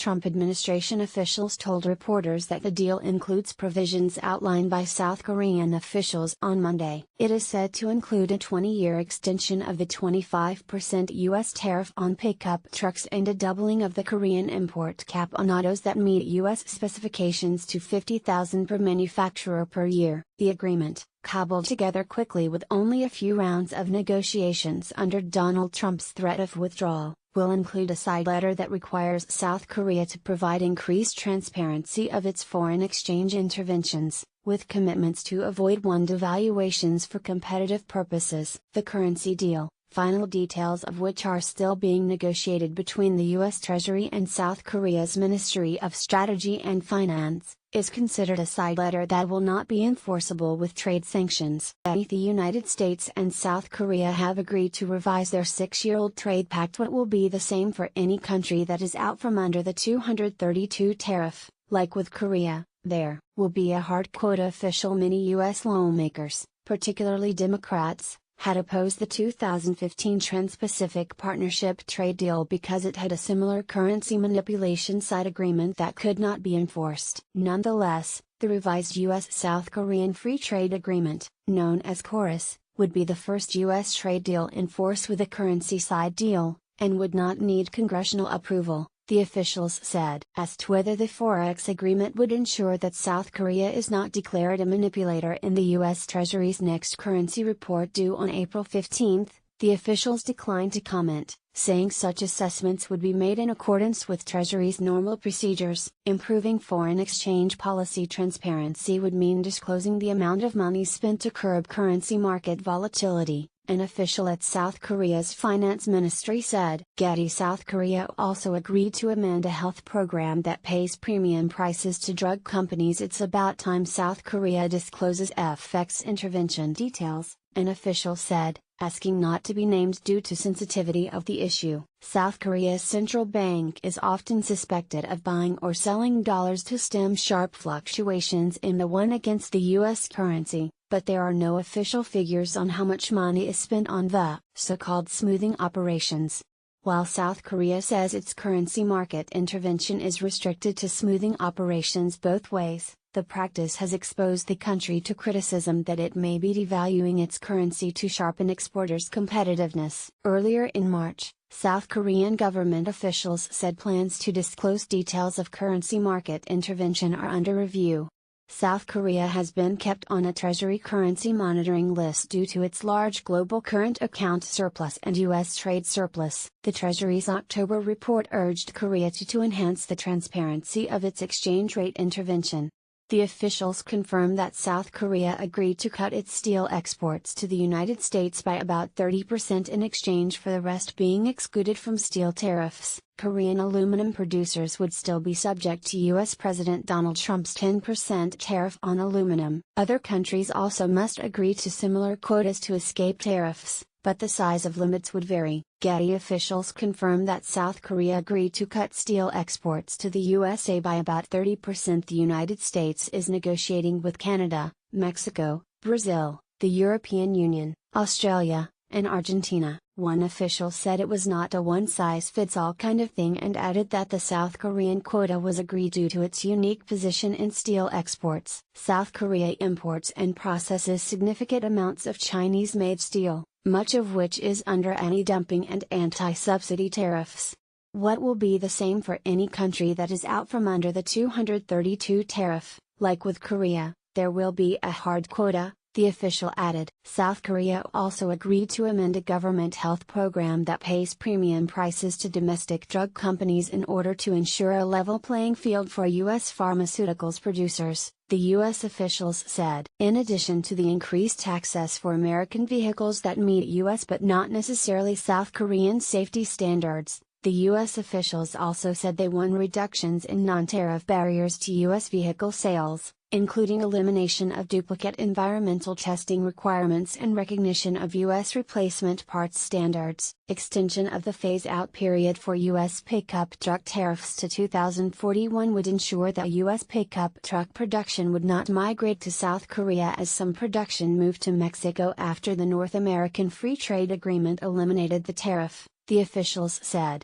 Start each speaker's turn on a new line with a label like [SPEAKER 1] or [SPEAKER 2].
[SPEAKER 1] Trump administration officials told reporters that the deal includes provisions outlined by South Korean officials on Monday. It is said to include a 20-year extension of the 25% U.S. tariff on pickup trucks and a doubling of the Korean import cap on autos that meet U.S. specifications to $50,000 per manufacturer per year. The agreement, cobbled together quickly with only a few rounds of negotiations under Donald Trump's threat of withdrawal, will include a side letter that requires South Korea to provide increased transparency of its foreign exchange interventions, with commitments to avoid won devaluations for competitive purposes. The currency deal, final details of which are still being negotiated between the U.S. Treasury and South Korea's Ministry of Strategy and Finance, is considered a side letter that will not be enforceable with trade sanctions. The United States and South Korea have agreed to revise their 6-year-old trade pact. What will be the same for any country that is out from under the 232 tariff. Like with Korea, there will be a hard quota. Official many U.S. lawmakers, particularly Democrats, had opposed the 2015 Trans-Pacific Partnership trade deal because it had a similar currency manipulation side agreement that could not be enforced. Nonetheless, the revised U.S.-South Korean Free Trade Agreement, known as KORUS, would be the first U.S. trade deal in force with a currency side deal, and would not need congressional approval, the officials said. Asked whether the Forex agreement would ensure that South Korea is not declared a manipulator in the U.S. Treasury's next currency report due on April 15, the officials declined to comment, saying such assessments would be made in accordance with Treasury's normal procedures. Improving foreign exchange policy transparency would mean disclosing the amount of money spent to curb currency market volatility, an official at South Korea's finance ministry said. South Korea also agreed to amend a health program that pays premium prices to drug companies. It's about time South Korea discloses FX intervention details, an official said, asking not to be named due to sensitivity of the issue. South Korea's central bank is often suspected of buying or selling dollars to stem sharp fluctuations in the won against the U.S. currency, but there are no official figures on how much money is spent on the so-called smoothing operations. While South Korea says its currency market intervention is restricted to smoothing operations both ways, the practice has exposed the country to criticism that it may be devaluing its currency to sharpen exporters' competitiveness. Earlier in March, South Korean government officials said plans to disclose details of currency market intervention are under review. South Korea has been kept on a Treasury currency monitoring list due to its large global current account surplus and U.S. trade surplus. The Treasury's October report urged Korea to enhance the transparency of its exchange rate intervention. The officials confirmed that South Korea agreed to cut its steel exports to the United States by about 30% in exchange for the rest being excluded from steel tariffs. Korean aluminum producers would still be subject to U.S. President Donald Trump's 10% tariff on aluminum. Other countries also must agree to similar quotas to escape tariffs, but the size of limits would vary. Getty officials confirmed that South Korea agreed to cut steel exports to the USA by about 30%. The United States is negotiating with Canada, Mexico, Brazil, the European Union, Australia, and Argentina. One official said it was not a one-size-fits-all kind of thing and added that the South Korean quota was agreed due to its unique position in steel exports. South Korea imports and processes significant amounts of Chinese-made steel, much of which is under anti-dumping and anti-subsidy tariffs. What will be the same for any country that is out from under the 232 tariff? Like with Korea, there will be a hard quota, the official added. South Korea also agreed to amend a government health program that pays premium prices to domestic drug companies in order to ensure a level playing field for U.S. pharmaceuticals producers, the U.S. officials said. In addition to the increased access for American vehicles that meet U.S. but not necessarily South Korean safety standards, the U.S. officials also said they won reductions in non-tariff barriers to U.S. vehicle sales, including elimination of duplicate environmental testing requirements and recognition of U.S. replacement parts standards. Extension of the phase-out period for U.S. pickup truck tariffs to 2041 would ensure that U.S. pickup truck production would not migrate to South Korea as some production moved to Mexico after the North American Free Trade Agreement eliminated the tariff, the officials said.